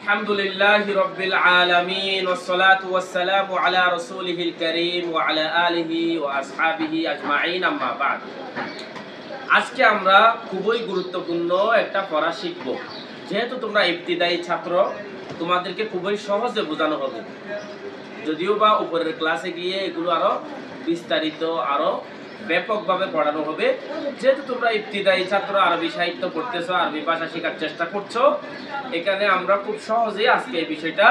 আলহামদুলিল্লাহি রাব্বিল আলামিন ওয়াসসালাতু ওয়াসসালামু আলা রাসূলিহিল কারীম ওয়া আলা আলিহি ওয়া আসহাবিহি আজমাইন আম্মা বা'দ। আজকে আমরা খুবই গুরুত্বপূর্ণ একটা পড়া শিখব। যেহেতু তোমরা ইবতিদায়ী ছাত্র, তোমাদেরকে খুবই সহজে বোঝানো হবে, যদিও বা উপরের ক্লাসে গিয়ে এগুলো আরো বিস্তারিত আরো ব্যাপকভাবে পড়ানো হবে। যেহেতু তোমরা ইবতিদায়ী ছাত্র, আরবি সাহিত্য পড়তেছো, আরবি ভাষা শেখার চেষ্টা করছো, এখানে আমরা খুব সহজে আজকে এই বিষয়টা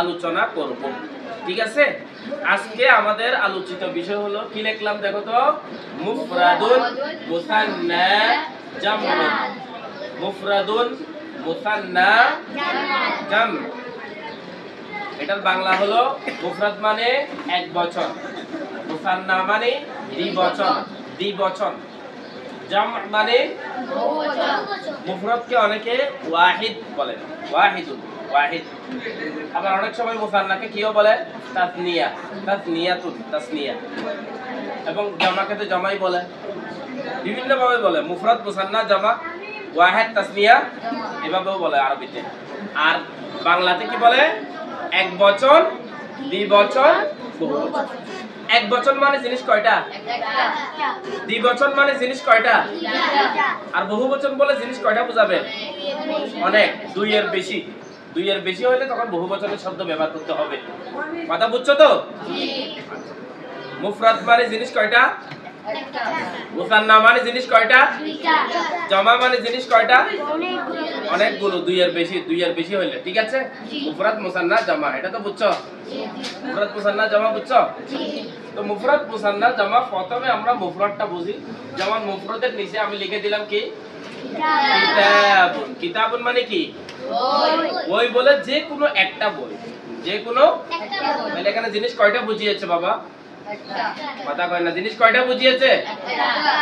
আলোচনা করব। ঠিক আছে? আজকে আমাদের আলোচিত বিষয় হলো, কি লিখলাম দেখো তো, মুফরাদুন মুসান্না জামউন। মুফরাদুন মুসান্না জাম, এটার বাংলা হলো মুফরাদ মানে এক বচন, মুসান্না মানে দ্বিবচন, জাম মানে বহুবচন। মুফরাদকে অনেকে ওয়াহিদ বলে, ওয়াহিদ। আবার অনেক সময় মুসান্নাকে কিও বলে তাসনিয়া, এবং জামাকে তো জামাই বলে, বিভিন্ন ভাবে বলে। মুফরাদ, মুসান্না, জামা, ওয়াহিদ, তাসনিয়া এভাবেও বলে আরবিতে। আর বাংলাতে কি বলে? এক বচন, দ্বিবচন, বহুবচন। এক বচন মানে জিনিস কয়টা? দ্বিবচন মানে জিনিস কয়টা? আর বহুবচন বলে জিনিস কয়টা বোঝাবে? অনেক, দুই এর বেশি হলে তখন বহুবচনের শব্দ ব্যবহার করতে হবে। কথা বুঝছো তো? মুফরাদ মানে জিনিস কয়টা? মুসান্না মানে জিনিস কয়টা? জামা মানে জিনিস কয়টা? অনেকগুলো, দুই এর বেশি হইলে। ঠিক আছে? মুফরাদ, মুসান্না, জামা, এটা তো বুঝছো? মুফরাদ, মুসান্না, জামা বুঝছো? তো মুফরাদ, মুসান্না, জামা, প্রথমে আমরা মুফরাদটা বুঝি। যেমন মুফরাদের নিচে আমি লিখে দিলাম কি? কিতাবুন। কিতাবুন মানে কি? বই বলে যে কোনো একটা বই, যে কোনো। তাহলে এখানে জিনিস কয়টা বুঝিয়েছে বাবা? কথা কয় না, জিনিস কয়টা বুঝিয়েছে?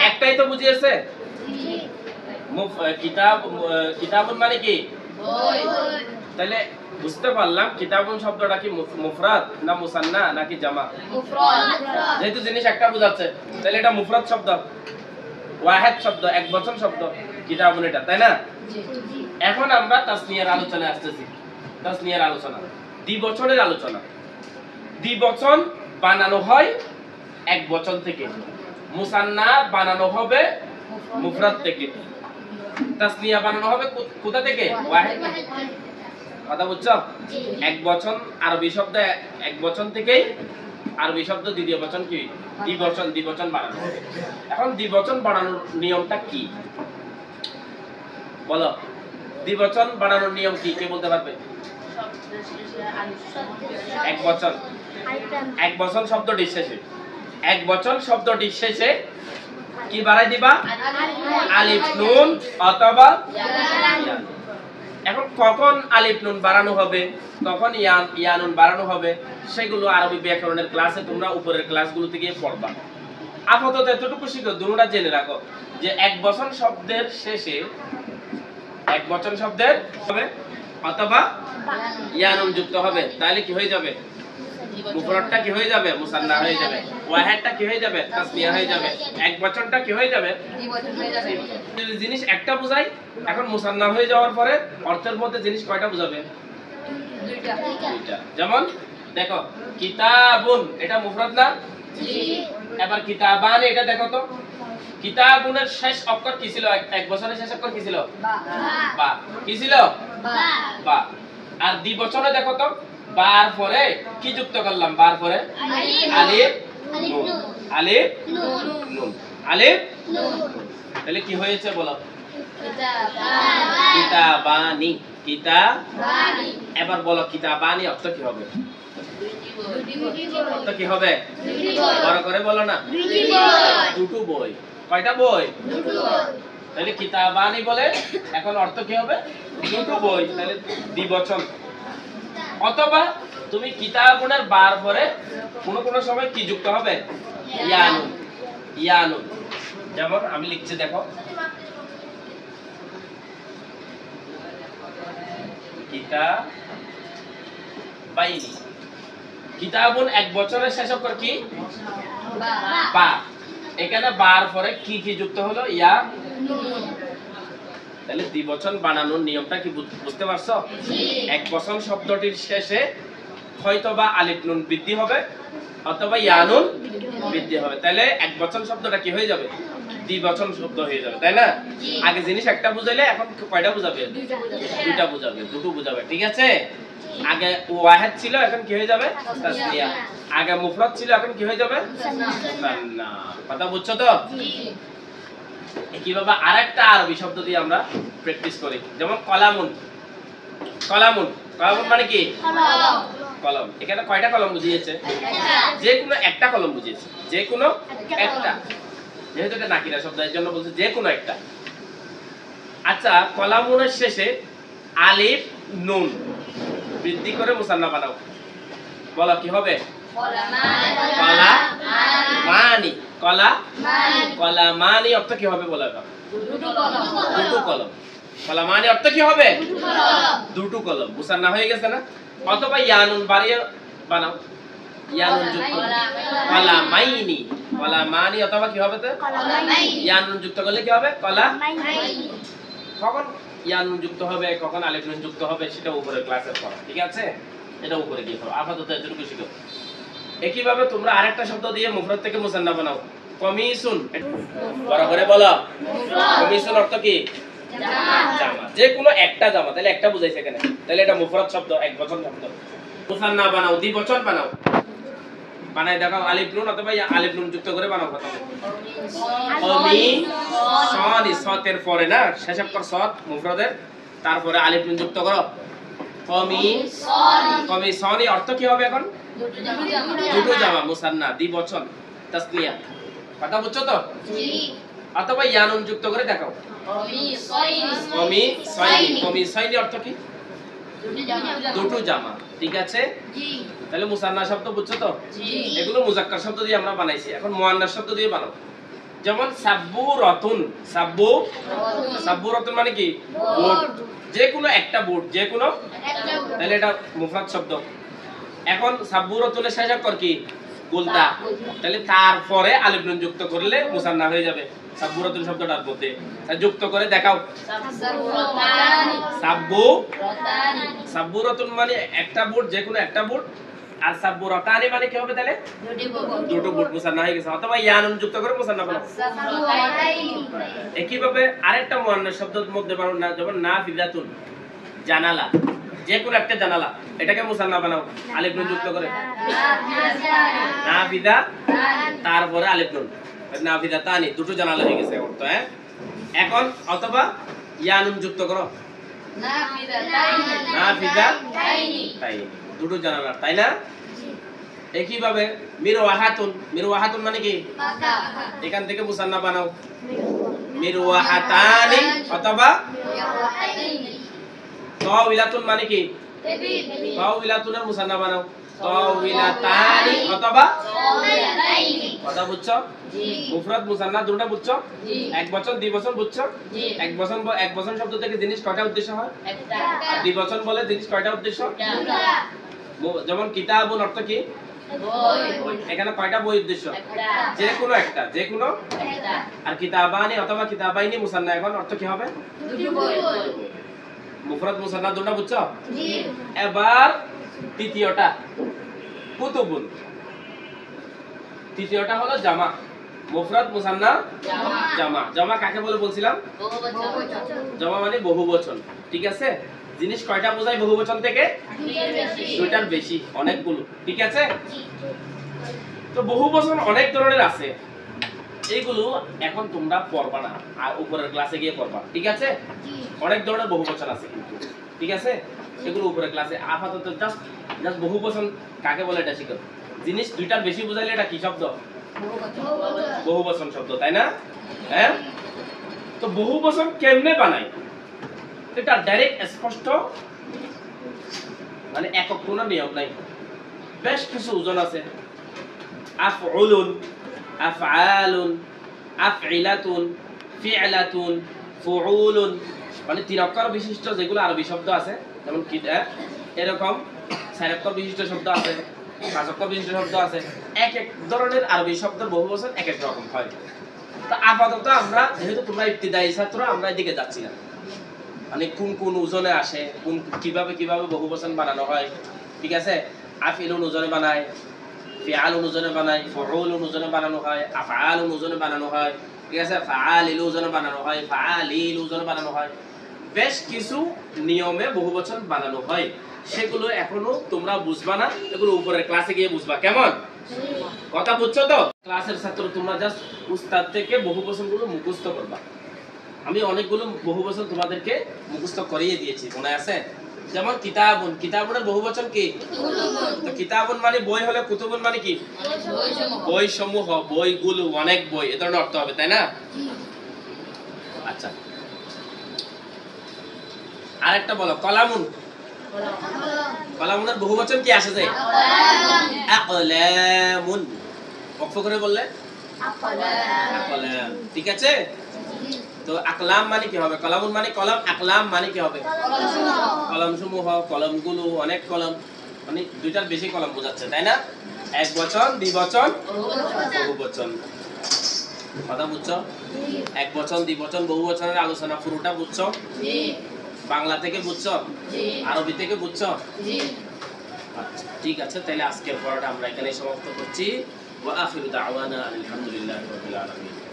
একটাই তো বুঝিয়েছে। কিতাবুন মানে কি? তাহলে বুঝতে পারলাম কিতাবুন শব্দটা কি মুফরাদ না মুসান্না নাকি জামা? যেহেতু জিনিস একটা বোঝাচ্ছে, তাহলে এটা মুফরাদ শব্দ, ওয়াহিদ শব্দ, এক বচন শব্দ কিতাবুন, এটা, তাই না? এখন আমরা তাসনিয়ার আলোচনায় আসতেছি। তাসনিয়ার আলোচনা, দ্বিবচনের আলোচনা। দ্বিবচন বানানো হয় এক বচন থেকে, মুসান্না বানানো হবে মুফরাদ থেকে, তাসনিয়া বানানো হবে কোথা থেকে? ওয়াহিদ থেকে। কথা বুঝছো? এক বচন আরবি শব্দ এক বচন থেকেই, আরবি শব্দ দ্বিতীয় বচন কি? দ্বিবচন বানানো হবে। এখন দ্বিবচন বানানোর নিয়মটা কি বলো? দ্বিবচন বানানোর নিয়ম কি, কে বলতে পারবে? এক বচন শব্দটির শেষে কি বাড়াই দিবা? আলিফ নুন অথবা ইয়া। এখন কখন আলিফ নুন বাড়ানো হবে, কখন ইয়া নুন বাড়ানো হবে, সেগুলো আরবি ব্যাকরণের ক্লাসে তোমরা উপরের ক্লাসগুলোতে গিয়ে পড়বা। আপাতত এতটুকু শিখো, দুটোটা জেনে রাখো যে এক বচন শব্দের শেষে এক বচন শব্দের হবে অথবা ইয়া নুন যুক্ত হবে। তাহলে কি হয়ে যাবে? মুফরাদটা কি হয়ে যাবে? মুসান্না হয়ে যাবে। ওয়াহিদটা কি হয়ে যাবে? তাসনিয়া হয়ে যাবে। এক বচনটা কি হয়ে যাবে? দ্বিবচন হয়ে যাবে। যদি জিনিস একটা বোঝাই, এখন মুসান্না হয়ে যাওয়ার পরে অর্থের মধ্যে জিনিস কয়টা বোঝাবে? দুইটা। যেমন দেখো, কিতাবুন এটা মুফরাদ না? জি। এবার কিতাবান এটা দেখো তো, কিতাবুনের শেষ অক্ষর কি ছিল? এক বচনের শেষ অক্ষর কি ছিল? বা। কি ছিল? বা। আর দ্বিবচনে দেখো তো, বার পরে কি যুক্ত করলাম? বার পরে আলিফ নুন। তাহলে কি হয়েছে বলো? কিতাবানি। এবার বলো, কিতাবানি অর্থ কি হবে? অর্থ কি হবে? বড় করে বলো না। দুটো বই। কয়টা বই? তাহলে কিতাবানি বলে এখন অর্থ কি হবে? দুটো বই। তাহলে দ্বিবচন। অথবা তুমি কিতাবুনের বার পরে কোন সময় কি যুক্ত হবে? ইয়া নুন। যেমন আমি লিখছি দেখো, কিতাবাইনি। কিতাবুন এক বছরের শেষ অক্ষর কি? বা। এখানে বার পরে কি যুক্ত হলো? ইয়া নুন। তাহলে দ্বিবচন বানানোর নিয়মটা কি বুঝতে পারছো? এক বচন শব্দটির শেষে হয়তোবা আলিফ নুন বৃদ্ধি হবে অথবা ইয়া নুন বৃদ্ধি হবে, তাহলে এক বচন শব্দটা কি হয়ে যাবে? দ্বিবচন শব্দ হয়ে যাবে, তাই না? আগে জিনিস একটা বুঝাইলে এখন কয়টা বুঝাবে? দুইটা বুঝাবে, দুটো বুঝাবে, ঠিক আছে? আগে ওয়াহিদ ছিল, এখন কি হয়ে যাবে? তাসনিয়া। আগে মুফরাদ ছিল, এখন কি হয়ে যাবে? মুসান্না। কথা বুঝছো তো? কিভাবে আরেকটা আরবি শব্দ দিয়ে আমরা প্র্যাকটিস করি, যেমন কলামুন। কলামুন, কলামুন মানে কি? কলম। এখানে কয়টা কলম বুঝিয়েছে? যে কোনো একটা কলম বুঝিয়েছে, যে কোনো একটা। যেহেতু এটা নাকিরা শব্দ, এর জন্য বলছে যে কোনো একটা। আচ্ছা, কলামুনের শেষে আলিফ নুন বৃদ্ধি করে মুসান্না বানাও, বলো কি হবে? কলা মানি। কলা কলা মানি অর্থ কি হবে বলো? দুটো কলম। কলা মানি অর্থ কি হবে? দুটো কলম। মুসান্না হয়ে গেছে না? অথবা ইয়ানুন বাড়িয়ে বানাও, ইয়ানুন যুক্ত কলা মাইনি। কলা মানি অথবা কি হবে? তো ইয়ানুন যুক্ত করলে কি হবে? কলা মাইনি। কখন ইয়ানুন যুক্ত হবে, কখন আলিফ নুন যুক্ত হবে, সেটা উপরে ক্লাসে পড়া, ঠিক আছে? এটা উপরে গিয়ে পড়ো, আপাতত এতটুকু শিখো। একইভাবে তোমরা আরেকটা শব্দ দিয়ে মুফরাদ থেকে মুসান্না বানাও, কমিসুন। বড় করে বলো, কমিসুন অর্থ কি? জামা। যে কোনো একটা জামা, তাহলে একটা বুঝাইছে এখানে, তাহলে এটা মুফরাদ শব্দ, এক বচন শব্দ। মুসান্না বানাও, দ্বিবচন বানাও, বানাই দেখাও। আলিফ নুন অথবা আলিফ নুন যুক্ত করে বানাও। কথা কমি সনি, সতের পরে না শেষ অক্ষর সৎ মুফরাদের, তারপরে আলিফ নুন যুক্ত করো, কমি সনি। কমি সনি অর্থ কি হবে এখন? দুটো জামা, মুসান্না, দ্বিবচন, তাসনিয়া। কথা বুঝছো তো? জি। অথবা ইয়া নুন যুক্ত করে দেখাও, কমি সয়নি। কমি সয়নি। কমি সয়নি অর্থ কি? দুটো জামা, ঠিক আছে? জি। তাহলে মুসান্না শব্দ বুঝছো তো? জি। এগুলো মুজাক্কার শব্দ দিয়ে আমরা বানাইছি, এখন মুআন্নাস শব্দ দিয়ে বানাও। যেমন সাব্বুরাতুন। সাব্বুরাতুন মানে কি? বুট। যে কোনো একটা বুট, যে কোনো একটা বুট, তাহলে এটা মুফরাদ শব্দ। এখন সাব্বুরাতুনের শেষ অক্ষর কি? গুলতা, তাহলে তারপরে আলিফ নুন যুক্ত করলে মুসান্না হয়ে যাবে সাব্বুরাতুন শব্দটার মধ্যে। যুক্ত করে দেখাও, সাব্বুরাতুন মানে একটা বুট, যে কোনো একটা বুট। আর সাব্বুরাতানি মানে কি হবে? তাহলে দুটো বুট, মুসান্না হয়ে গেছে। অথবা ইয়া নুন যুক্ত করে মুসান্না বানাও। একইভাবে আরেকটা মুআন্নাস শব্দের মধ্যে বানাও না, যেমন নাফিজাতুন, জানালা। যে কোনো একটা জানালা, এটাকে মুসান্না বানাও, আলিফ নুন যুক্ত করে। নাফিজা, তারপরে আলিফ নুন, নাফিজাতানি, দুটো জানালা হয়ে গেছে অর্থ। হ্যাঁ, এখন অথবা ইয়া নুন যুক্ত করো, নাফিজাতাইনি, দুটো জানালা, তাই না? একইভাবে মিরওয়াহাতুন। মিরওয়াহাতুন মানে কি? এখান থেকে মুসান্না বানাও, মিরওয়াহাতানি অথবা তাওবিলাতুন মানে কি? তাওবিলাতুনের মুসান্না বানাও, তাওবিলাতানি অথবা তাওবিলাতাইনি। কথা বুঝছো? জি। মুফরাদ মুসান্না দুটো বুঝছো? জি। এক বচন দ্বিবচন বুঝছো? জি। এক বচন শব্দ থেকে জিনিস কয়টা উদ্দেশ্য হয়? একটা। আর দ্বিবচন বলে জিনিস কয়টা উদ্দেশ্য? দুটো। যেমন কিতাবুন অর্থ কি? বই। এখানে কয়টা বই উদ্দেশ্য? একটা। যে কোনো একটা, যে কোনো একটা। আর কিতাবানি অথবা কিতাবাইনি মুসান্না, এখন অর্থ কি হবে? দুটো বই। মুফরাদ মুসান্না দুটো বুঝছো? জি। এবার তৃতীয়টা কুতুবুন। তৃতীয়টা হলো জামা। মুফরাদ মুসান্না জামা। জামা কাকে বলে বলছিলাম? বহুবচন। জামা মানে বহুবচন, ঠিক আছে? জিনিস কয়টা বোঝায় বহুবচন থেকে? দুইটার বেশি, অনেকগুলো, ঠিক আছে? তো বহুবচন অনেক ধরনের আছে, এইগুলো এখন তোমরা পড়বা না, আর উপরের ক্লাসে গিয়ে পড়বা, ঠিক আছে? অনেক ধরনের বহুবচন আছে কিন্তু, ঠিক আছে? এগুলো উপরের ক্লাসে। আপাতত জাস্ট বহুবচন কাকে বলে এটা শিখো। জিনিস দুইটার বেশি বোঝাইলে এটা কি শব্দ? বহুবচন শব্দ, তাই না? হ্যাঁ, তো বহুবচন কেমনে বানাই? এটা ডাইরেক্ট স্পষ্ট, মানে একক কোনো নিয়ম নাই, বেশ কিছু ওজন আছে। আফউলুন, আফআলুন, আফইলাতুন, ফি'লাতুন, ফুউলুন, মানে তিন অক্ষর বিশিষ্ট যেগুলো আরবি শব্দ আছে, যেমন এরকম চার অক্ষর বিশিষ্ট শব্দ আছে, পাঁচ অক্ষর বিশিষ্ট শব্দ আছে। এক এক ধরনের আরবি শব্দের বহুবচন এক এক রকম হয়। তো আপাতত আমরা যেহেতু তোমরা ইবতিদায়ী ছাত্র, আমরা এদিকে যাচ্ছি না, মানে কোন কোন ওজনে আসে, কোন কিভাবে কিভাবে বহুবচন বানানো হয়, ঠিক আছে? আফিলুন ওজনে বানায়, ফিআলুন ওজনে বানায়, ফুউলুন ওজনে বানানো হয়, আফআলুন ওজনে বানানো হয়, ঠিক আছে? ফাআলিলু ওজনে বানানো হয়, ফাআলিলু ওজনে বানানো হয়। বেশ কিছু নিয়মে বহুবচন বানানো হয়, সেগুলো এখনো তোমরা বুঝবা না, এগুলো উপরের ক্লাসে গিয়ে বুঝবা। কেমন? কথা বুঝছো তো? ক্লাসের ছাত্র তোমরা জাস্ট উস্তাদ থেকে বহুবচনগুলো মুখস্থ করবা। আমি অনেকগুলো বহুবচন তোমাদেরকে মুখস্থ করিয়ে দিয়েছি, মনে আছে? যেমন কিতাবুন, কিতাবুনের বহুবচন কি? তো কিতাবুন মানে বই হলে কুতুবুন মানে কি? বই সমূহ, বইগুলো, অনেক বই, এ ধরনের অর্থ হবে, তাই না? আচ্ছা, আরেকটা বলো, কলামুন। কলামুনের বহুবচন কি আসে যায়? আকলামুন। অক্ষ করে বললে আকলাম, ঠিক আছে? তো আকলাম মানে কি হবে? কলামুন মানে কলম, আকলাম মানে কি হবে? কলম সমূহ, কলমগুলো, অনেক কলম, মানে দুইটার বেশি কলম বোঝাচ্ছে, তাই না? এক বচন, দ্বিবচন, বহুবচন। কথা বুঝছো? এক বচন, দ্বিবচন, বহুবচনের আলোচনা পুরোটা বুঝছো? বাংলা থেকে বুঝছো? আরবি থেকে বুঝছো? আচ্ছা, ঠিক আছে, তাহলে আজকের পড়াটা আমরা এখানে সমাপ্ত করছি। ওয়া আখিরু দাওয়ানা আলহামদুলিল্লাহি রাব্বিল আলামিন।